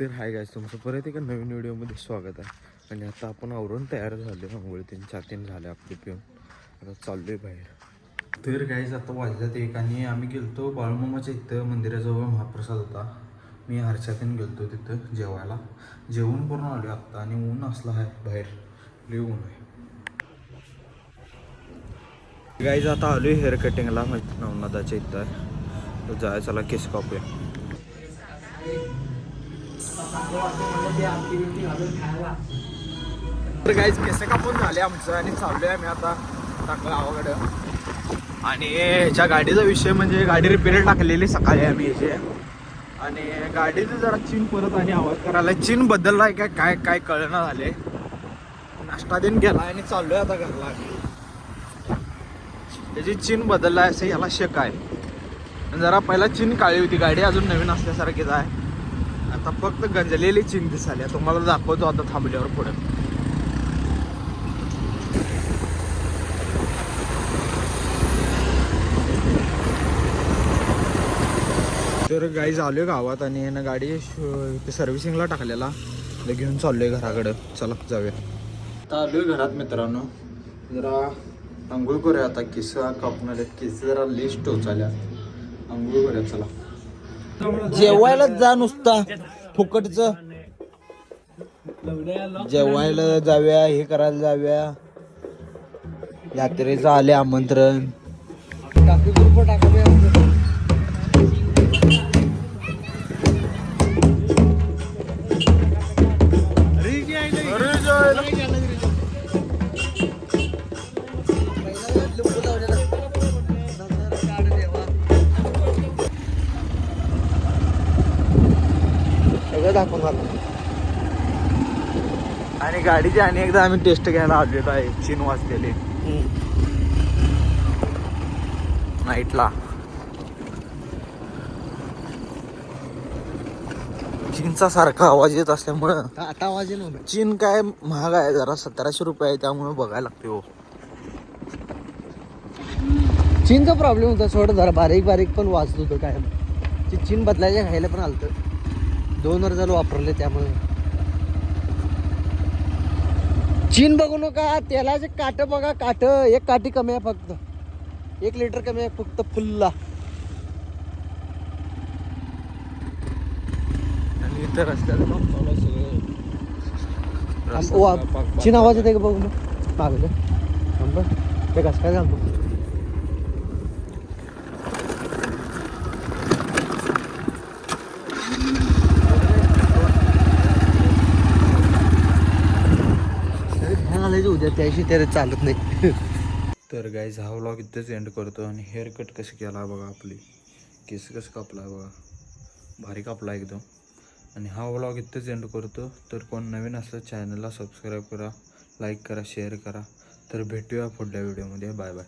तर hi guys, तुमचं परत एका नवीन व्हिडिओमध्ये स्वागत आहे. आणि आता आपण आवरून तयार झालो, आंघोळ 3-4 झाले आपले पिऊन. आता चाललोय बाहेर. तर गाईस आता वाजल्यात 1 आणि आम्ही गेलतो बाळूमामाच्या इथं मंदिराजवळ महाप्रसाद होता. मी हर्षातून गेलतो तिथं जेवायला. जेवण करून आलो आत्ता आणि ऊन असला आहे बाहेर, लई ऊन आहे. गाईज आता आलोय हेअर कटिंगला, नवनाथाच्या इथं आहे. तर जाय चला केस कापूया. तर गाईज केस कापून झाले आमचं आणि चाललोय आम्ही आता गावाकडं. आणि ह्याच्या गाडीचा विषय म्हणजे गाडी रिपेअर टाकलेली सकाळी आम्ही याचे, आणि गाडीचं जरा चीन परत आणि आवाज करायला. चीन बदललाय काय काय काय कळना झाले. नाश्ता दिन गेला आणि चाललोय आता घरला आम्ही. त्याची चीन बदललाय असं याला शक आहे. जरा पहिला चीन काळी होती, गाडी अजून नवीन असल्यासारखीच आहे. आता फक्त गंजलेली चीन दिसाली. तुम्हाला दाखवतो आता थांबल्यावर पुढे. तर गाईज आलोय गावात आणि ना गाडी सर्व्हिसिंगला टाकलेला, घेऊन चाललोय घराकडं. चला जाऊया. आता आलोय घरात मित्रांनो. जरा आंघोळ करूया आता. केस कापणार आहेत, केस जरा लिस्ट टोचाल्या. आंघोळ करूया चला. जेवायला जा नुसता फुकटचं. जेवायला जाऊया, हे करायला जाऊया. यात्रेचं आले आमंत्रण. दाखवणार. आणि गाडीची आणि एकदा आम्ही टेस्ट घ्यायला आलेलो आहे. चीन वाजलेली नाईटला. चीनचा सारखा आवाज येत असल्यामुळं आता आवाज येईल. चीन काय महाग आहे जरा, 1700 रुपये आहे, त्यामुळे बघायला लागते. हो, चीनचा प्रॉब्लेम होता सोड, जरा बारीक बारीक पण वाजत होतं काय. चीन बदलायच्या खायला पण आलतं. 2 वर्ष झालं वापरले त्यामुळे. चीन बघू नका, तेलाचे काट बघा. काट 1 काठी कमी आहे फक्त. 1 लिटर कमी आहे फक्त फुल्ला. आणि इतर रस्त्याचं चीन आवाज येते का बघू मग मागलं. ते कसं काय सांगतो. उद्या त्याशी तरी चालत नाही. तर गाईज हा व्लॉग इथेच एंड करतो. आणि हेअर कट कसं केला बघा, आपली केस कसं कापला बघा, भारी कापला एकदम. आणि हा व्लॉग इथेच एंड करतो. तर कोण नवीन असलं चॅनलला सबस्क्राईब करा, लाईक करा, शेअर करा. तर भेटूया पुढल्या व्हिडिओमध्ये. Bye bye.